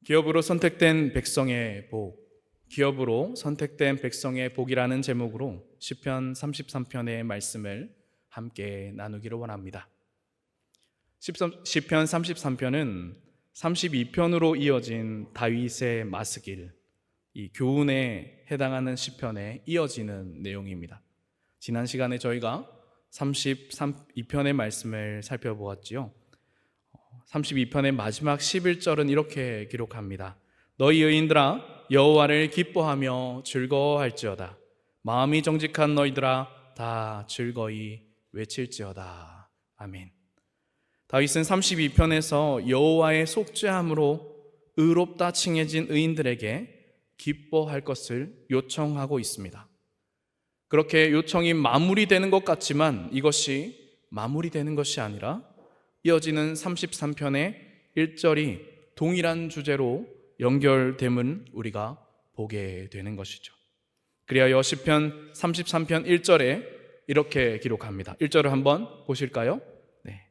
기업으로 선택된 백성의 복, 기업으로 선택된 백성의 복이라는 제목으로 시편 33편의 말씀을 함께 나누기를 원합니다. 시편 33편은 32편으로 이어진 다윗의 마스길, 이 교훈에 해당하는 시편에 이어지는 내용입니다. 지난 시간에 저희가 32편의 말씀을 살펴보았지요. 32편의 마지막 11절은 이렇게 기록합니다. 너희 의인들아 여호와를 기뻐하며 즐거워할지어다. 마음이 정직한 너희들아 다 즐거이 외칠지어다. 아멘. 다윗은 32편에서 여호와의 속죄함으로 의롭다 칭해진 의인들에게 기뻐할 것을 요청하고 있습니다. 그렇게 요청이 마무리되는 것 같지만 이것이 마무리되는 것이 아니라 이어지는 33편의 1절이 동일한 주제로 연결됨을 우리가 보게 되는 것이죠. 그리하여 시편 33편 1절에 이렇게 기록합니다. 1절을 한번 보실까요?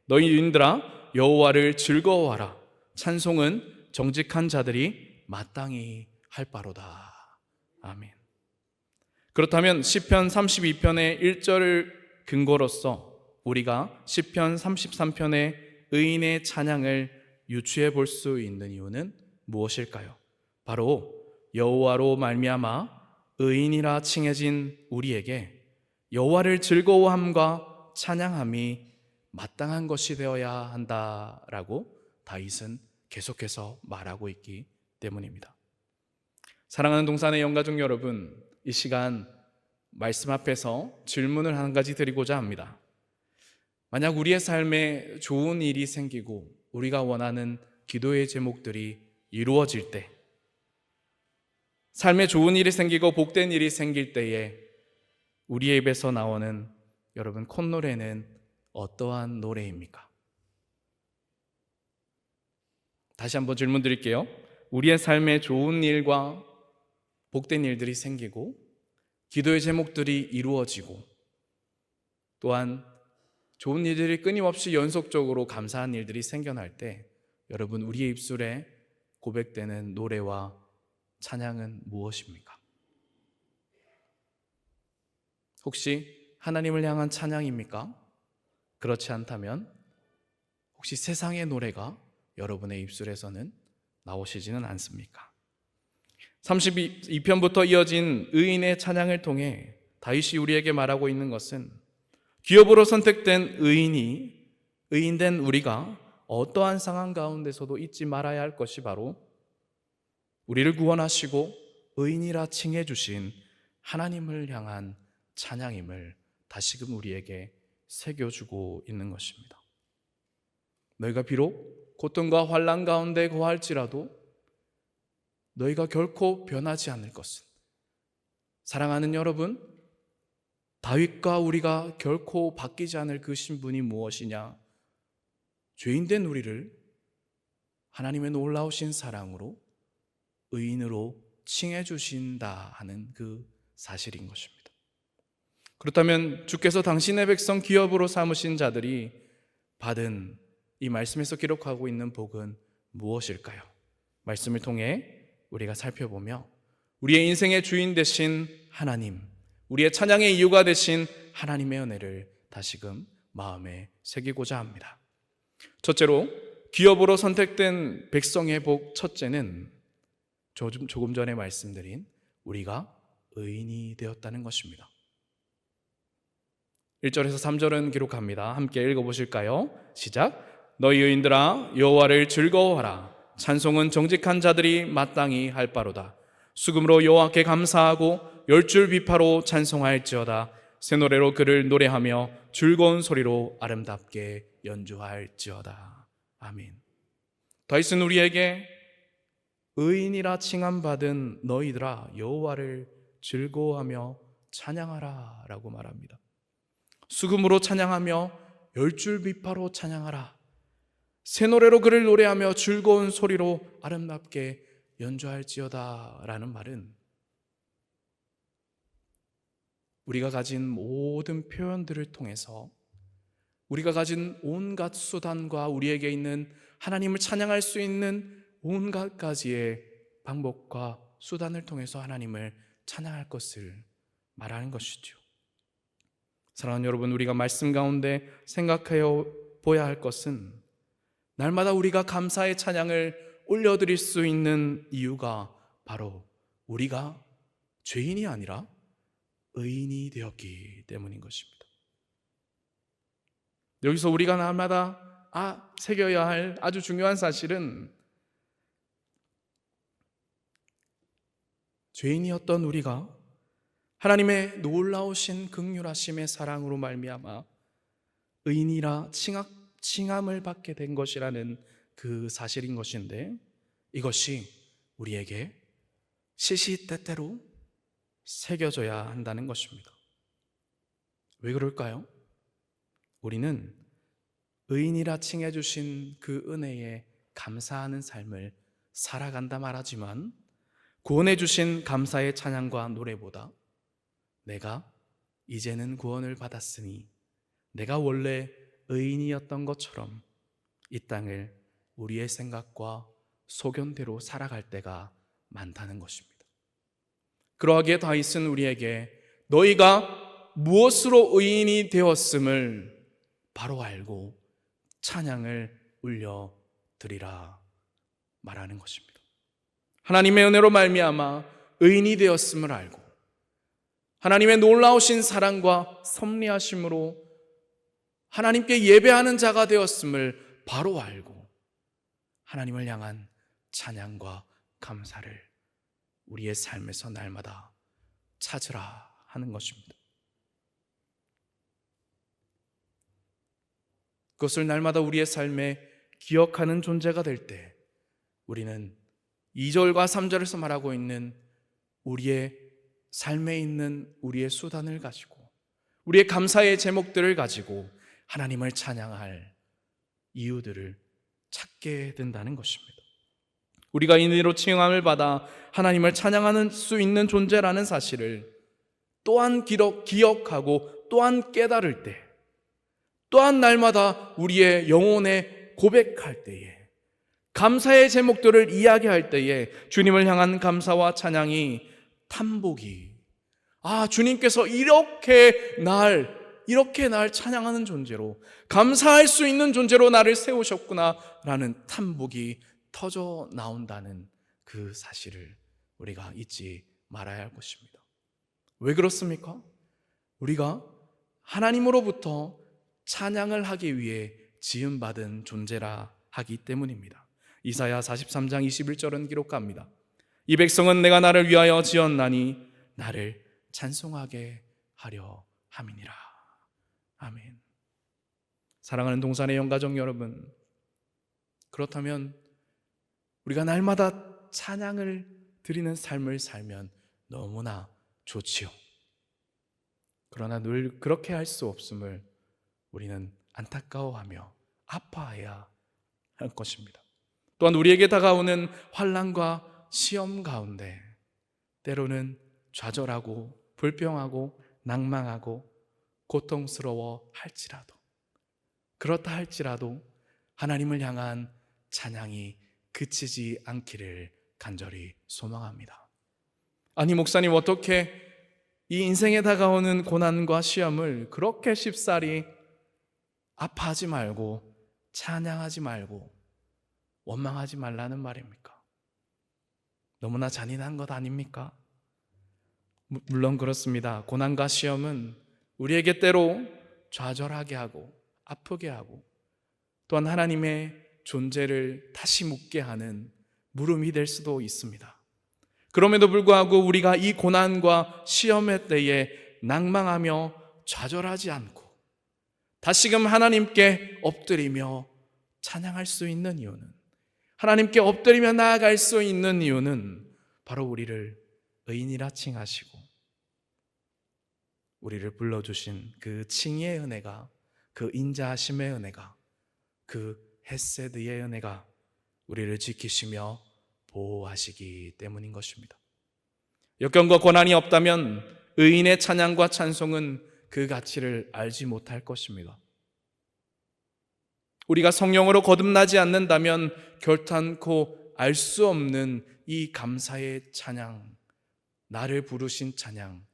너희 유인들아 여호와를 즐거워하라. 찬송은 정직한 자들이 마땅히 할 바로다. 아멘. 그렇다면 시편 32편의 1절을 근거로서 우리가 시편 33편의 의인의 찬양을 유추해 볼 수 있는 이유는 무엇일까요? 바로 여호와로 말미암아 의인이라 칭해진 우리에게 여호와를 즐거워함과 찬양함이 마땅한 것이 되어야 한다라고 다윗은 계속해서 말하고 있기 때문입니다. 사랑하는 동산의 영가족 여러분, 이 시간 말씀 앞에서 질문을 한 가지 드리고자 합니다. 만약 우리의 삶에 좋은 일이 생기고 우리가 원하는 기도의 제목들이 이루어질 때, 삶에 좋은 일이 생기고 복된 일이 생길 때에 우리의 입에서 나오는 여러분 콧노래는 어떠한 노래입니까? 다시 한번 질문 드릴게요. 우리의 삶에 좋은 일과 복된 일들이 생기고 기도의 제목들이 이루어지고 또한 좋은 일들이 끊임없이 연속적으로 감사한 일들이 생겨날 때 여러분 우리의 입술에 고백되는 노래와 찬양은 무엇입니까? 혹시 하나님을 향한 찬양입니까? 그렇지 않다면 혹시 세상의 노래가 여러분의 입술에서는 나오시지는 않습니까? 32편부터 이어진 의인의 찬양을 통해 다윗이 우리에게 말하고 있는 것은 기업으로 선택된 의인된 우리가 어떠한 상황 가운데서도 잊지 말아야 할 것이 바로 우리를 구원하시고 의인이라 칭해 주신 하나님을 향한 찬양임을 다시금 우리에게 새겨주고 있는 것입니다. 너희가 비록 고통과 환난 가운데 거할지라도 너희가 결코 변하지 않을 것은, 사랑하는 여러분, 다윗과 우리가 결코 바뀌지 않을 그 신분이 무엇이냐? 죄인된 우리를 하나님의 놀라우신 사랑으로 의인으로 칭해 주신다 하는 그 사실인 것입니다. 그렇다면 주께서 당신의 백성 기업으로 삼으신 자들이 받은 이 말씀에서 기록하고 있는 복은 무엇일까요? 말씀을 통해 우리가 살펴보며 우리의 인생의 주인 되신 하나님, 우리의 찬양의 이유가 되신 하나님의 은혜를 다시금 마음에 새기고자 합니다. 첫째로 기업으로 선택된 백성의 복, 첫째는 조금 전에 말씀드린 우리가 의인이 되었다는 것입니다. 1절에서 3절은 기록합니다. 함께 읽어보실까요? 시작. 너희 의인들아 여호와를 즐거워하라. 찬송은 정직한 자들이 마땅히 할 바로다. 수금으로 여호와께 감사하고 열줄 비파로 찬송할지어다. 새 노래로 그를 노래하며 즐거운 소리로 아름답게 연주할지어다. 아멘. 다윗은 우리에게 의인이라 칭함받은 너희들아 여호와를 즐거워하며 찬양하라 라고 말합니다. 수금으로 찬양하며 열줄 비파로 찬양하라. 새 노래로 그를 노래하며 즐거운 소리로 아름답게 연주할지어다 라는 말은 우리가 가진 모든 표현들을 통해서 우리가 가진 온갖 수단과 우리에게 있는 하나님을 찬양할 수 있는 온갖 가지의 방법과 수단을 통해서 하나님을 찬양할 것을 말하는 것이죠. 사랑하는 여러분, 우리가 말씀 가운데 생각해 보아야 할 것은 날마다 우리가 감사의 찬양을 올려드릴 수 있는 이유가 바로 우리가 죄인이 아니라 의인이 되었기 때문인 것입니다. 여기서 우리가 날마다 새겨야 할 아주 중요한 사실은 죄인이었던 우리가 하나님의 놀라우신 긍휼하심의 사랑으로 말미암아 의인이라 칭함을 받게 된 것이라는 그 사실인 것인데, 이것이 우리에게 시시때때로 새겨져야 한다는 것입니다. 왜 그럴까요? 우리는 의인이라 칭해 주신 그 은혜에 감사하는 삶을 살아간다 말하지만, 구원해 주신 감사의 찬양과 노래보다 내가 이제는 구원을 받았으니 내가 원래 의인이었던 것처럼 이 땅을 우리의 생각과 소견대로 살아갈 때가 많다는 것입니다. 그러하기에 다윗은 우리에게 너희가 무엇으로 의인이 되었음을 바로 알고 찬양을 울려드리라 말하는 것입니다. 하나님의 은혜로 말미암아 의인이 되었음을 알고 하나님의 놀라우신 사랑과 섭리하심으로 하나님께 예배하는 자가 되었음을 바로 알고 하나님을 향한 찬양과 감사를 우리의 삶에서 날마다 찾으라 하는 것입니다. 그것을 날마다 우리의 삶에 기억하는 존재가 될 때 우리는 2절과 3절에서 말하고 있는 우리의 삶에 있는 우리의 수단을 가지고 우리의 감사의 제목들을 가지고 하나님을 찬양할 이유들을 찾게 된다는 것입니다. 우리가 인의로 칭함을 받아 하나님을 찬양하는 수 있는 존재라는 사실을 또한 기억하고 또한 깨달을 때, 또한 날마다 우리의 영혼에 고백할 때에, 감사의 제목들을 이야기할 때에 주님을 향한 감사와 찬양이 탐복이 주님께서 이렇게 날 찬양하는 존재로, 감사할 수 있는 존재로 나를 세우셨구나 라는 탐복이 터져 나온다는 그 사실을 우리가 잊지 말아야 할 것입니다. 왜 그렇습니까? 우리가 하나님으로부터 찬양을 하기 위해 지음받은 존재라 하기 때문입니다. 이사야 43장 21절은 기록합니다. 이 백성은 내가 나를 위하여 지었나니 나를 찬송하게 하려 함이니라. 아멘. 사랑하는 동산의 영가족 여러분, 그렇다면 우리가 날마다 찬양을 드리는 삶을 살면 너무나 좋지요. 그러나 늘 그렇게 할 수 없음을 우리는 안타까워하며 아파해야 할 것입니다. 또한 우리에게 다가오는 환난과 시험 가운데 때로는 좌절하고 불평하고 낭망하고 고통스러워 할지라도, 그렇다 할지라도 하나님을 향한 찬양이 그치지 않기를 간절히 소망합니다. 아니 목사님, 어떻게 이 인생에 다가오는 고난과 시험을 그렇게 쉽사리 아파하지 말고 찬양하지 말고 원망하지 말라는 말입니까? 너무나 잔인한 것 아닙니까? 물론 그렇습니다. 고난과 시험은 우리에게 때로 좌절하게 하고 아프게 하고 또한 하나님의 존재를 다시 묻게 하는 물음이 될 수도 있습니다. 그럼에도 불구하고 우리가 이 고난과 시험의 때에 낭망하며 좌절하지 않고 다시금 하나님께 엎드리며 찬양할 수 있는 이유는, 하나님께 엎드리며 나아갈 수 있는 이유는 바로 우리를 의인이라 칭하시고 우리를 불러주신 그 칭의의 은혜가, 그 인자하심의 은혜가, 그 헤세드의 은혜가 우리를 지키시며 보호하시기 때문인 것입니다. 역경과 고난이 없다면 의인의 찬양과 찬송은 그 가치를 알지 못할 것입니다. 우리가 성령으로 거듭나지 않는다면 결탄코 알 수 없는 이 감사의 찬양, 나를 부르신 찬양,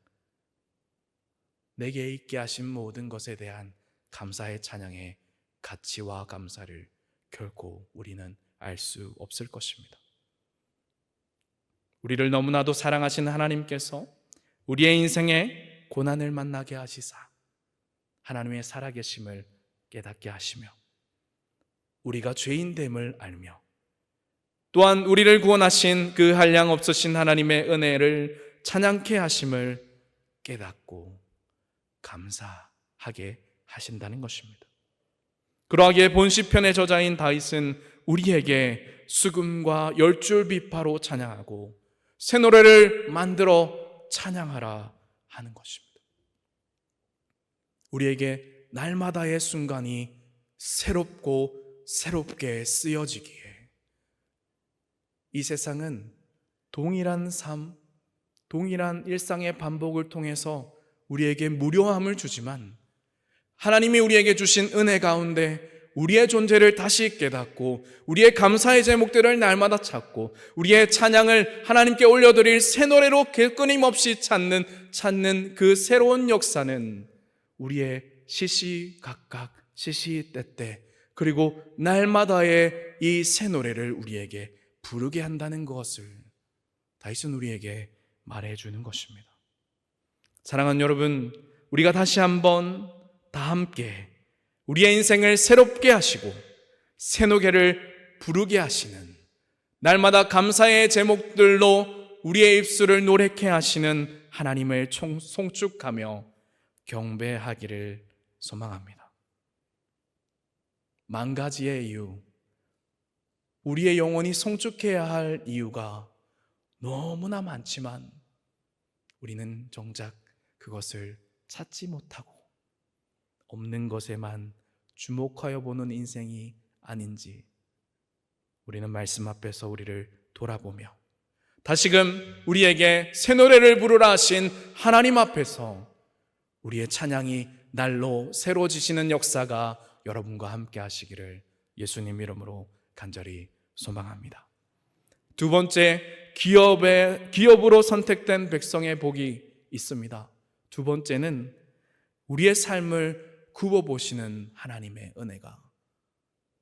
내게 있게 하신 모든 것에 대한 감사의 찬양의 가치와 감사를 결코 우리는 알 수 없을 것입니다. 우리를 너무나도 사랑하신 하나님께서 우리의 인생에 고난을 만나게 하시사 하나님의 살아계심을 깨닫게 하시며 우리가 죄인됨을 알며 또한 우리를 구원하신 그 한량 없으신 하나님의 은혜를 찬양케 하심을 깨닫고 감사하게 하신다는 것입니다. 그러하기에 본시편의 저자인 다윗은 우리에게 수금과 10줄 비파로 찬양하고 새 노래를 만들어 찬양하라 하는 것입니다. 우리에게 날마다의 순간이 새롭고 새롭게 쓰여지기에 이 세상은 동일한 삶, 동일한 일상의 반복을 통해서 우리에게 무료함을 주지만 하나님이 우리에게 주신 은혜 가운데 우리의 존재를 다시 깨닫고 우리의 감사의 제목들을 날마다 찾고 우리의 찬양을 하나님께 올려드릴 새 노래로 끊임없이 찾는 그 새로운 역사는 우리의 시시각각 시시때때 그리고 날마다의 이 새 노래를 우리에게 부르게 한다는 것을 다윗은 우리에게 말해주는 것입니다. 사랑하는 여러분, 우리가 다시 한번 다 함께 우리의 인생을 새롭게 하시고 새 노래를 부르게 하시는 날마다 감사의 제목들로 우리의 입술을 노래케 하시는 하나님을 송축하며 경배하기를 소망합니다. 만 가지의 이유, 우리의 영혼이 송축해야 할 이유가 너무나 많지만 우리는 정작 그것을 찾지 못하고 없는 것에만 주목하여 보는 인생이 아닌지 우리는 말씀 앞에서 우리를 돌아보며 다시금 우리에게 새 노래를 부르라 하신 하나님 앞에서 우리의 찬양이 날로 새로워지시는 역사가 여러분과 함께 하시기를 예수님 이름으로 간절히 소망합니다. 두 번째, 기업으로 선택된 백성의 복이 있습니다. 두 번째는 우리의 삶을 굽어보시는 하나님의 은혜가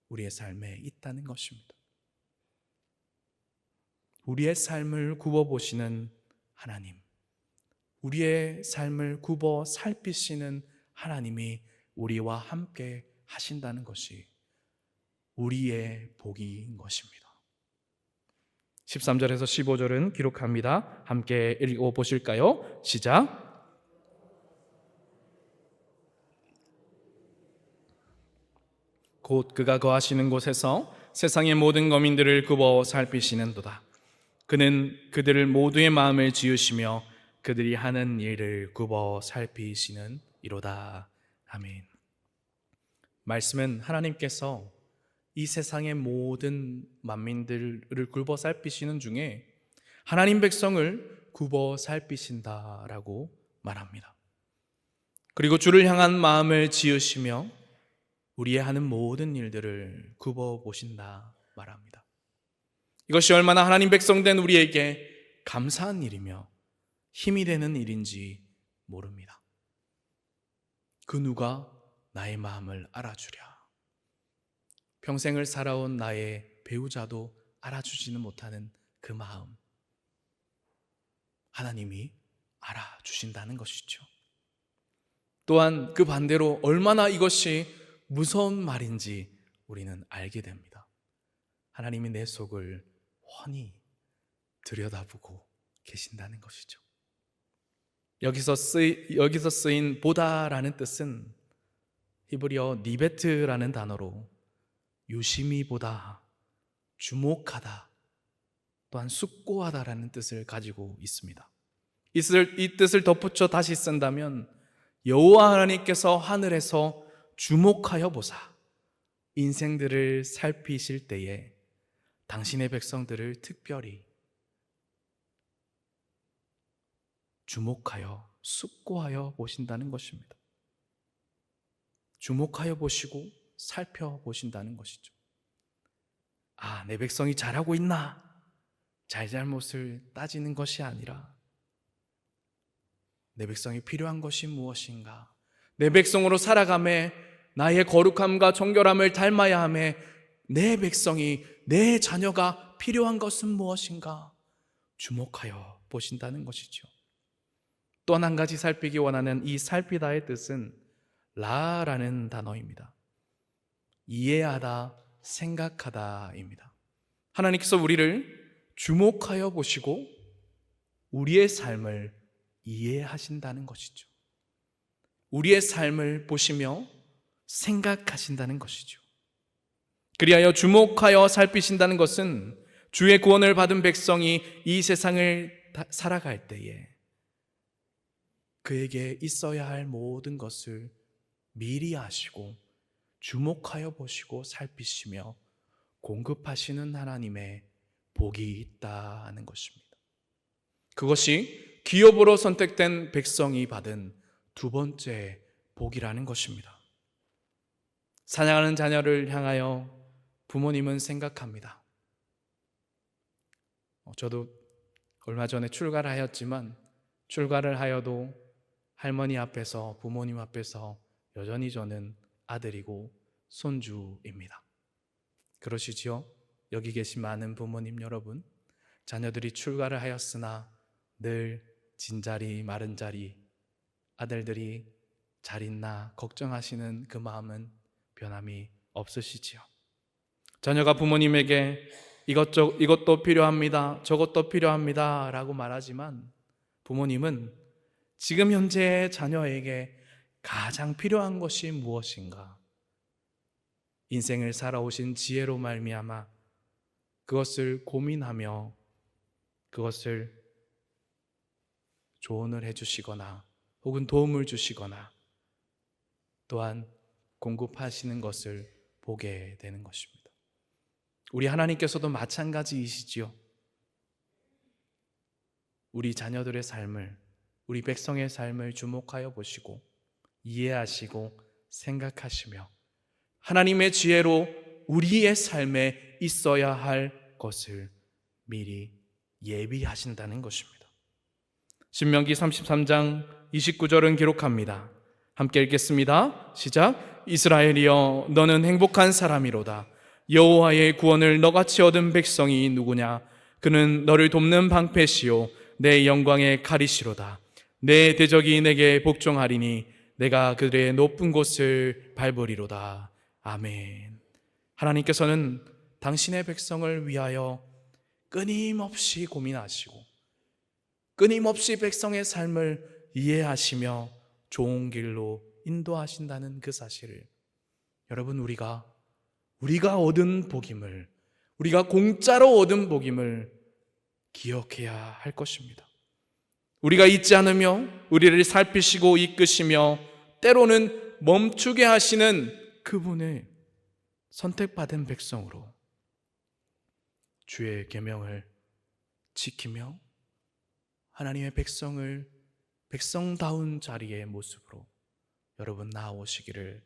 우리의 삶에 있다는 것입니다. 우리의 삶을 굽어보시는 하나님, 우리의 삶을 굽어 살피시는 하나님이 우리와 함께 하신다는 것이 우리의 복인 것입니다. 13절에서 15절은 기록합니다. 함께 읽어보실까요? 시작. 곧 그가 거하시는 곳에서 세상의 모든 거민들을 굽어 살피시는도다. 그는 그들을 모두의 마음을 지으시며 그들이 하는 일을 굽어 살피시는 이로다. 아멘. 말씀은 하나님께서 이 세상의 모든 만민들을 굽어 살피시는 중에 하나님 백성을 굽어 살피신다라고 말합니다. 그리고 주를 향한 마음을 지으시며 우리의 하는 모든 일들을 굽어 보신다 말합니다. 이것이 얼마나 하나님 백성 된 우리에게 감사한 일이며 힘이 되는 일인지 모릅니다. 그 누가 나의 마음을 알아주랴. 평생을 살아온 나의 배우자도 알아주지는 못하는 그 마음, 하나님이 알아주신다는 것이죠. 또한 그 반대로 얼마나 이것이 무서운 말인지 우리는 알게 됩니다. 하나님이 내 속을 훤히 들여다보고 계신다는 것이죠. 여기서 쓰인 보다라는 뜻은 히브리어 니베트라는 단어로 유심히 보다, 주목하다, 또한 숙고하다라는 뜻을 가지고 있습니다. 이 뜻을 덧붙여 다시 쓴다면 여호와 하나님께서 하늘에서 주목하여 보사 인생들을 살피실 때에 당신의 백성들을 특별히 주목하여 숙고하여 보신다는 것입니다. 주목하여 보시고 살펴보신다는 것이죠. 내 백성이 잘하고 있나? 잘잘못을 따지는 것이 아니라 내 백성이 필요한 것이 무엇인가? 내 백성으로 살아가매 나의 거룩함과 정결함을 닮아야 하매 내 백성이, 내 자녀가 필요한 것은 무엇인가? 주목하여 보신다는 것이죠. 또 한 가지 살피기 원하는 이 살피다의 뜻은 라라는 단어입니다. 이해하다, 생각하다입니다. 하나님께서 우리를 주목하여 보시고 우리의 삶을 이해하신다는 것이죠. 우리의 삶을 보시며 생각하신다는 것이죠. 그리하여 주목하여 살피신다는 것은 주의 구원을 받은 백성이 이 세상을 살아갈 때에 그에게 있어야 할 모든 것을 미리 아시고 주목하여 보시고 살피시며 공급하시는 하나님의 복이 있다는 것입니다. 그것이 기업으로 선택된 백성이 받은 두 번째 복이라는 것입니다. 사랑하는 자녀를 향하여 부모님은 생각합니다. 저도 얼마 전에 출가를 하였지만 출가를 하여도 할머니 앞에서, 부모님 앞에서 여전히 저는 아들이고 손주입니다. 그러시지요? 여기 계신 많은 부모님 여러분, 자녀들이 출가를 하였으나 늘 진자리 마른 자리, 아들들이 잘 있나 걱정하시는 그 마음은 변함이 없으시지요. 자녀가 부모님에게 이것도 필요합니다, 저것도 필요합니다 라고 말하지만 부모님은 지금 현재 자녀에게 가장 필요한 것이 무엇인가, 인생을 살아오신 지혜로 말미암아 그것을 고민하며 그것을 조언을 해주시거나 혹은 도움을 주시거나 또한 공급하시는 것을 보게 되는 것입니다. 우리 하나님께서도 마찬가지이시지요. 우리 자녀들의 삶을, 우리 백성의 삶을 주목하여 보시고 이해하시고 생각하시며 하나님의 지혜로 우리의 삶에 있어야 할 것을 미리 예비하신다는 것입니다. 신명기 33장 29절은 기록합니다. 함께 읽겠습니다. 시작. 이스라엘이여, 너는 행복한 사람이로다. 여호와의 구원을 너같이 얻은 백성이 누구냐? 그는 너를 돕는 방패시요 내 영광의 칼이시로다. 내 대적이 내게 복종하리니 내가 그들의 높은 곳을 밟으리로다. 아멘. 하나님께서는 당신의 백성을 위하여 끊임없이 고민하시고 끊임없이 백성의 삶을 이해하시며 좋은 길로 인도하신다는 그 사실을 여러분, 우리가 얻은 복임을, 우리가 공짜로 얻은 복임을 기억해야 할 것입니다. 우리가 잊지 않으며 우리를 살피시고 이끄시며 때로는 멈추게 하시는 그분의 선택받은 백성으로 주의 계명을 지키며 하나님의 백성을 백성다운 자리의 모습으로 여러분 나아오시기를,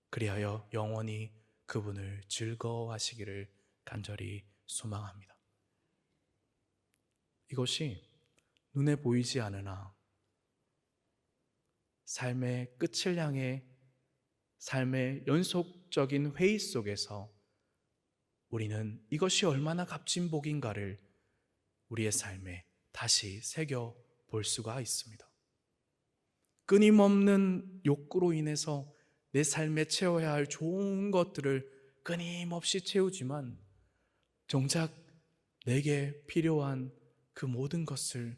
그리하여 영원히 그분을 즐거워하시기를 간절히 소망합니다. 이것이 눈에 보이지 않으나 삶의 끝을 향해 삶의 연속적인 회의 속에서 우리는 이것이 얼마나 값진 복인가를 우리의 삶에 다시 새겨 볼 수가 있습니다. 끊임없는 욕구로 인해서 내 삶에 채워야 할 좋은 것들을 끊임없이 채우지만 정작 내게 필요한 그 모든 것을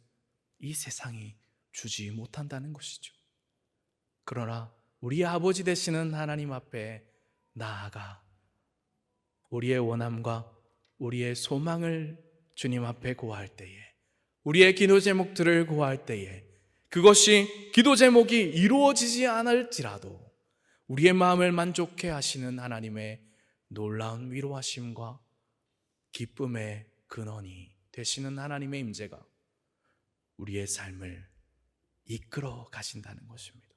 이 세상이 주지 못한다는 것이죠. 그러나 우리의 아버지 되시는 하나님 앞에 나아가 우리의 원함과 우리의 소망을 주님 앞에 구할 때에, 우리의 기도 제목들을 구할 때에 그것이 기도 제목이 이루어지지 않을지라도 우리의 마음을 만족해 하시는 하나님의 놀라운 위로하심과 기쁨의 근원이 되시는 하나님의 임재가 우리의 삶을 이끌어 가신다는 것입니다.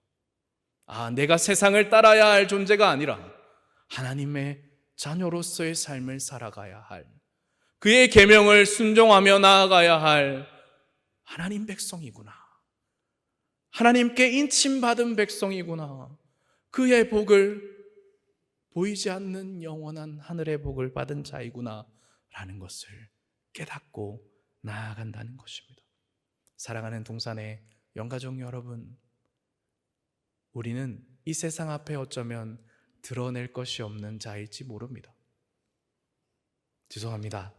내가 세상을 따라야 할 존재가 아니라 하나님의 자녀로서의 삶을 살아가야 할, 그의 계명을 순종하며 나아가야 할 하나님 백성이구나. 하나님께 인침받은 백성이구나. 그의 복을 보이지 않는 영원한 하늘의 복을 받은 자이구나 라는 것을 깨닫고 나아간다는 것입니다. 사랑하는 동산의 영가족 여러분, 우리는 이 세상 앞에 어쩌면 드러낼 것이 없는 자일지 모릅니다. 죄송합니다.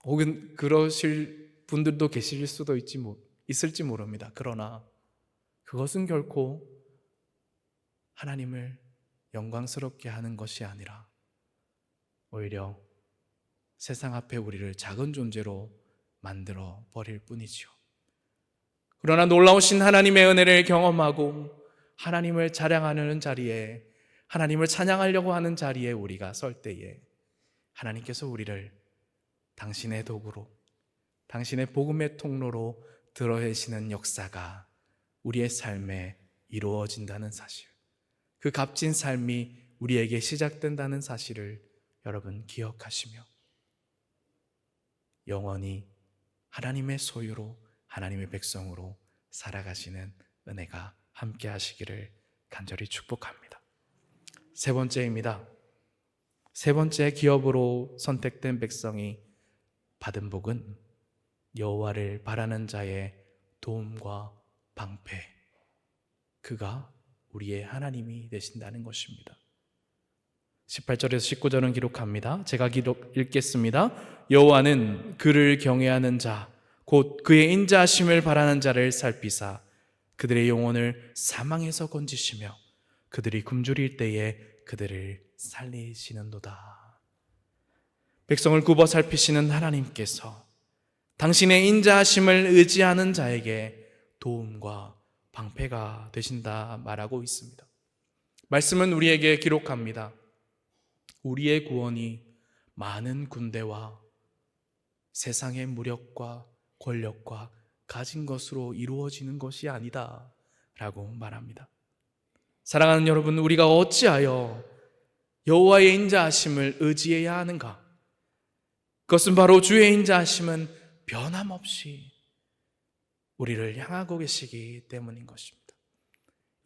혹은 그러실 분들도 계실 수도 있을지 모릅니다. 그러나 그것은 결코 하나님을 영광스럽게 하는 것이 아니라 오히려 세상 앞에 우리를 작은 존재로 만들어 버릴 뿐이지요. 그러나 놀라우신 하나님의 은혜를 경험하고 하나님을 자랑하는 자리에, 하나님을 찬양하려고 하는 자리에 우리가 설 때에 하나님께서 우리를 당신의 도구로, 당신의 복음의 통로로 들어내시는 역사가 우리의 삶에 이루어진다는 사실, 그 값진 삶이 우리에게 시작된다는 사실을 여러분 기억하시며 영원히 하나님의 소유로, 하나님의 백성으로 살아가시는 은혜가 함께 하시기를 간절히 축복합니다. 세 번째입니다. 세 번째 기업으로 선택된 백성이 받은 복은 여호와를 바라는 자의 도움과 방패, 그가 우리의 하나님이 되신다는 것입니다. 18절에서 19절은 기록합니다. 제가 읽겠습니다. 여호와는 그를 경외하는 자, 곧 그의 인자하심을 바라는 자를 살피사 그들의 영혼을 사망에서 건지시며 그들이 굶주릴 때에 그들을 살리시는도다. 백성을 굽어 살피시는 하나님께서 당신의 인자하심을 의지하는 자에게 도움과 방패가 되신다 말하고 있습니다. 말씀은 우리에게 기록합니다. 우리의 구원이 많은 군대와 세상의 무력과 권력과 가진 것으로 이루어지는 것이 아니다 라고 말합니다. 사랑하는 여러분, 우리가 어찌하여 여호와의 인자하심을 의지해야 하는가? 그것은 바로 주의 인자하심은 변함없이 우리를 향하고 계시기 때문인 것입니다.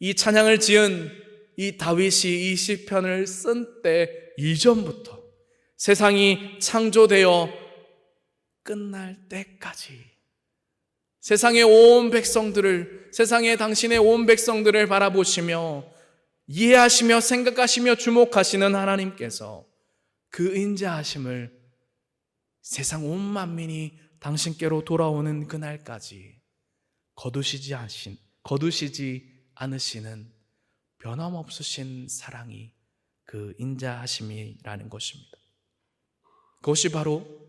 이 찬양을 지은 이 다윗이 이 시편을 쓴 때 이전부터 세상이 창조되어 끝날 때까지 세상의 온 백성들을, 세상의 당신의 온 백성들을 바라보시며 이해하시며 생각하시며 주목하시는 하나님께서 그 인자하심을 세상 온 만민이 당신께로 돌아오는 그날까지 거두시지 않으시는 변함없으신 사랑이 그 인자하심이라는 것입니다. 그것이 바로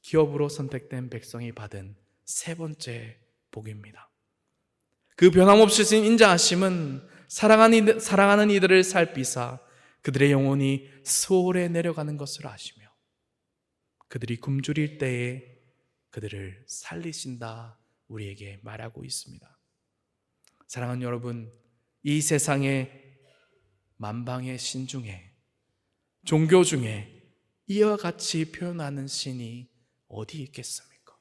기업으로 선택된 백성이 받은 세 번째 복입니다. 그 변함없으신 인자하심은 사랑하는 이들을 살피사 그들의 영혼이 수월에 내려가는 것을 아시며 그들이 굶주릴 때에 그들을 살리신다 우리에게 말하고 있습니다. 사랑하는 여러분, 이 세상의 만방의 신 중에, 종교 중에 이와 같이 표현하는 신이 어디 있겠습니까?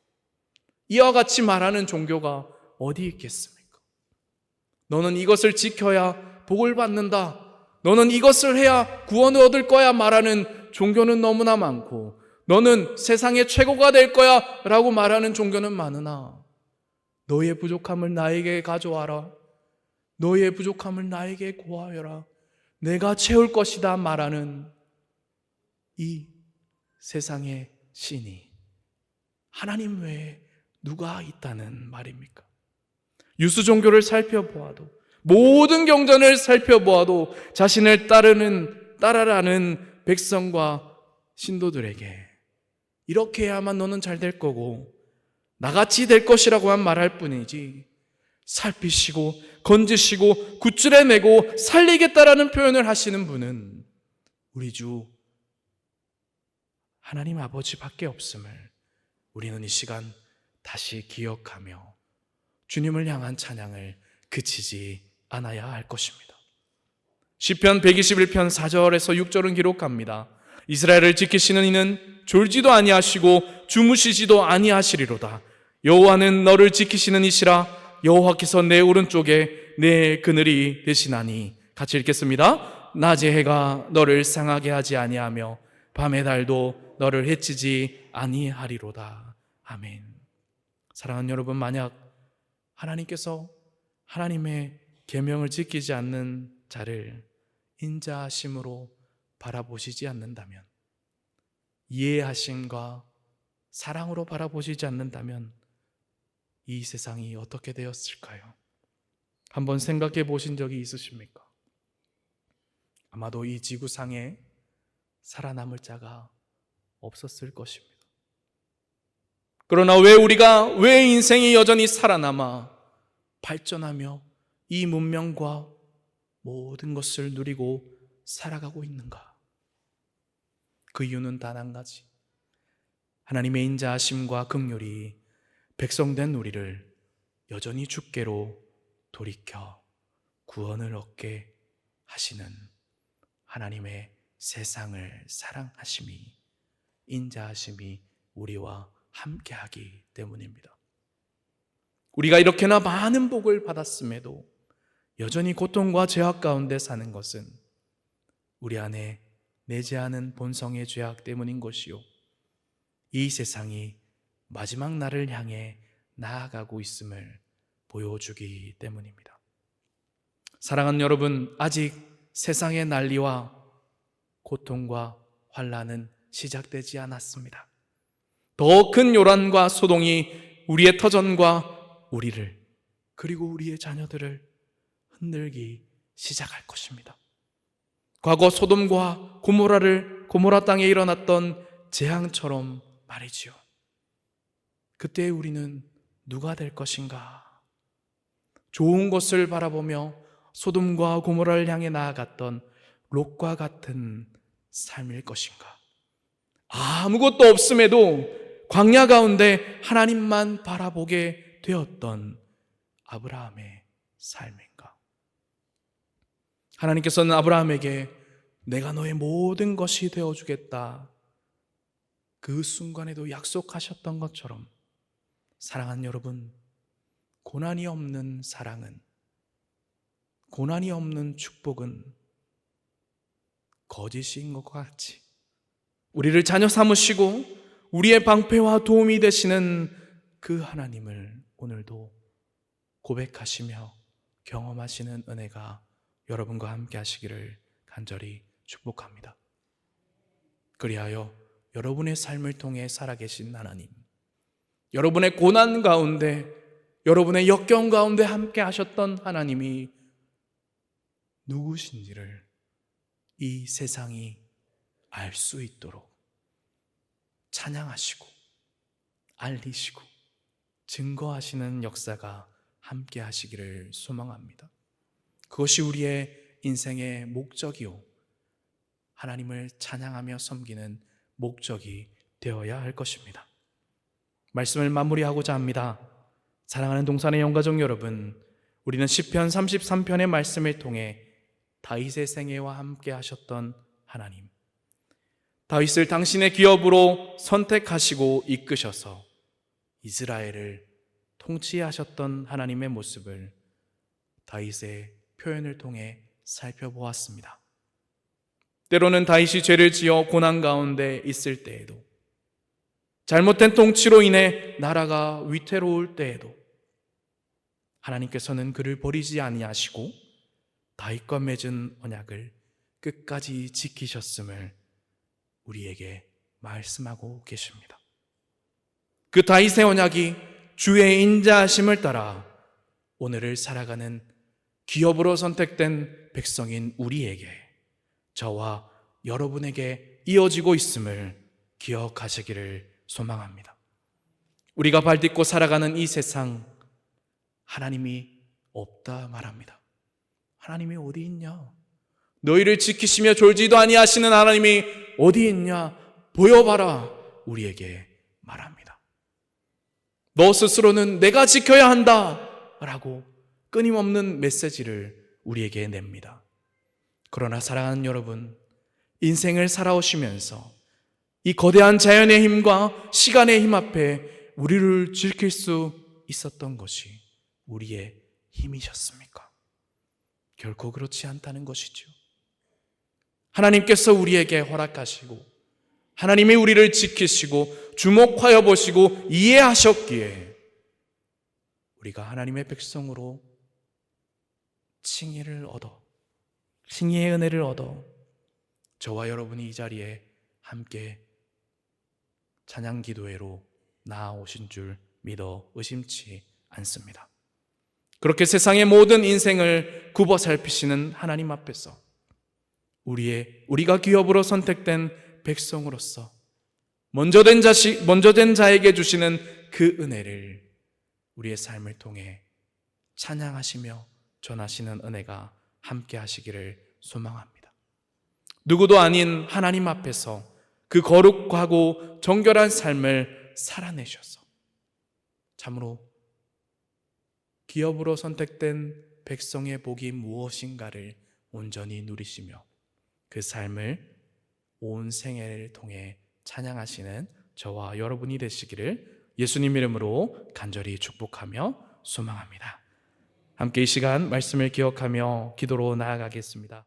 이와 같이 말하는 종교가 어디 있겠습니까? 너는 이것을 지켜야 복을 받는다, 너는 이것을 해야 구원을 얻을 거야 말하는 종교는 너무나 많고, 너는 세상의 최고가 될 거야 라고 말하는 종교는 많으나 너의 부족함을 나에게 가져와라, 너의 부족함을 나에게 고하여라, 내가 채울 것이다 말하는 이 세상의 신이 하나님 외에 누가 있다는 말입니까? 유수 종교를 살펴보아도, 모든 경전을 살펴보아도 자신을 따라라는 백성과 신도들에게 이렇게 해야만 너는 잘 될 거고 나같이 될 것이라고만 말할 뿐이지 살피시고 건지시고 구출해내고 살리겠다라는 표현을 하시는 분은 우리 주 하나님 아버지밖에 없음을 우리는 이 시간 다시 기억하며 주님을 향한 찬양을 그치지 않아야 할 것입니다. 시편 121편 4절에서 6절은 기록합니다. 이스라엘을 지키시는 이는 졸지도 아니하시고 주무시지도 아니하시리로다. 여호와는 너를 지키시는 이시라. 여호와께서 내 오른쪽에 내 그늘이 되시나니. 같이 읽겠습니다. 낮의 해가 너를 상하게 하지 아니하며 밤의 달도 너를 해치지 아니하리로다. 아멘. 사랑하는 여러분, 만약 하나님께서 하나님의 계명을 지키지 않는 자를 인자하심으로 바라보시지 않는다면, 이해하심과 사랑으로 바라보시지 않는다면 이 세상이 어떻게 되었을까요? 한번 생각해 보신 적이 있으십니까? 아마도 이 지구상에 살아남을 자가 없었을 것입니다. 그러나 왜 인생이 여전히 살아남아 발전하며 이 문명과 모든 것을 누리고 살아가고 있는가? 그 이유는 단 한 가지. 하나님의 인자하심과 긍휼이 백성된 우리를 여전히 주께로 돌이켜 구원을 얻게 하시는 하나님의 세상을 사랑하심이, 인자하심이 우리와 함께하기 때문입니다. 우리가 이렇게나 많은 복을 받았음에도 여전히 고통과 죄악 가운데 사는 것은 우리 안에 내재하는 본성의 죄악 때문인 것이요, 이 세상이 마지막 날을 향해 나아가고 있음을 보여주기 때문입니다. 사랑하는 여러분, 아직 세상의 난리와 고통과 환난은 시작되지 않았습니다. 더 큰 요란과 소동이 우리의 터전과 우리를, 그리고 우리의 자녀들을 흔들기 시작할 것입니다. 과거 소돔과 고모라 땅에 일어났던 재앙처럼 말이지요. 그때 우리는 누가 될 것인가? 좋은 것을 바라보며 소돔과 고모라를 향해 나아갔던 롯과 같은 삶일 것인가? 아무것도 없음에도 광야 가운데 하나님만 바라보게 되었던 아브라함의 삶인가? 하나님께서는 아브라함에게 내가 너의 모든 것이 되어주겠다, 그 순간에도 약속하셨던 것처럼, 사랑하는 여러분, 고난이 없는 사랑은, 고난이 없는 축복은 거짓인 것과 같이 우리를 자녀 삼으시고 우리의 방패와 도움이 되시는 그 하나님을 오늘도 고백하시며 경험하시는 은혜가 여러분과 함께 하시기를 간절히 축복합니다. 그리하여 여러분의 삶을 통해 살아계신 하나님, 여러분의 고난 가운데, 여러분의 역경 가운데 함께 하셨던 하나님이 누구신지를 이 세상이 알 수 있도록 찬양하시고 알리시고 증거하시는 역사가 함께 하시기를 소망합니다. 그것이 우리의 인생의 목적이요, 하나님을 찬양하며 섬기는 목적이 되어야 할 것입니다. 말씀을 마무리하고자 합니다. 사랑하는 동산의 영가족 여러분, 우리는 시편 33편의 말씀을 통해 다윗의 생애와 함께 하셨던 하나님, 다윗을 당신의 기업으로 선택하시고 이끄셔서 이스라엘을 통치하셨던 하나님의 모습을 다윗의 표현을 통해 살펴보았습니다. 때로는 다윗이 죄를 지어 고난 가운데 있을 때에도, 잘못된 통치로 인해 나라가 위태로울 때에도 하나님께서는 그를 버리지 아니하시고 다윗과 맺은 언약을 끝까지 지키셨음을 우리에게 말씀하고 계십니다. 그 다윗의 언약이 주의 인자하심을 따라 오늘을 살아가는 기업으로 선택된 백성인 우리에게, 저와 여러분에게 이어지고 있음을 기억하시기를 소망합니다. 우리가 발딛고 살아가는 이 세상, 하나님이 없다 말합니다. 하나님이 어디 있냐? 너희를 지키시며 졸지도 아니하시는 하나님이 어디 있냐? 보여봐라, 우리에게 말합니다. 너 스스로는 내가 지켜야 한다 라고 끊임없는 메시지를 우리에게 냅니다. 그러나 사랑하는 여러분, 인생을 살아오시면서 이 거대한 자연의 힘과 시간의 힘 앞에 우리를 지킬 수 있었던 것이 우리의 힘이셨습니까? 결코 그렇지 않다는 것이죠. 하나님께서 우리에게 허락하시고 하나님이 우리를 지키시고 주목하여 보시고 이해하셨기에 우리가 하나님의 백성으로 칭의의 은혜를 얻어 저와 여러분이 이 자리에 함께 찬양 기도회로 나아오신 줄 믿어 의심치 않습니다. 그렇게 세상의 모든 인생을 굽어 살피시는 하나님 앞에서 우리가 기업으로 선택된 백성으로서 먼저 된 자에게 주시는 그 은혜를 우리의 삶을 통해 찬양하시며 전하시는 은혜가 함께 하시기를 소망합니다. 누구도 아닌 하나님 앞에서 그 거룩하고 정결한 삶을 살아내셔서 참으로 기업으로 선택된 백성의 복이 무엇인가를 온전히 누리시며 그 삶을 온 생애를 통해 찬양하시는 저와 여러분이 되시기를 예수님 이름으로 간절히 축복하며 소망합니다. 함께 이 시간 말씀을 기억하며 기도로 나아가겠습니다.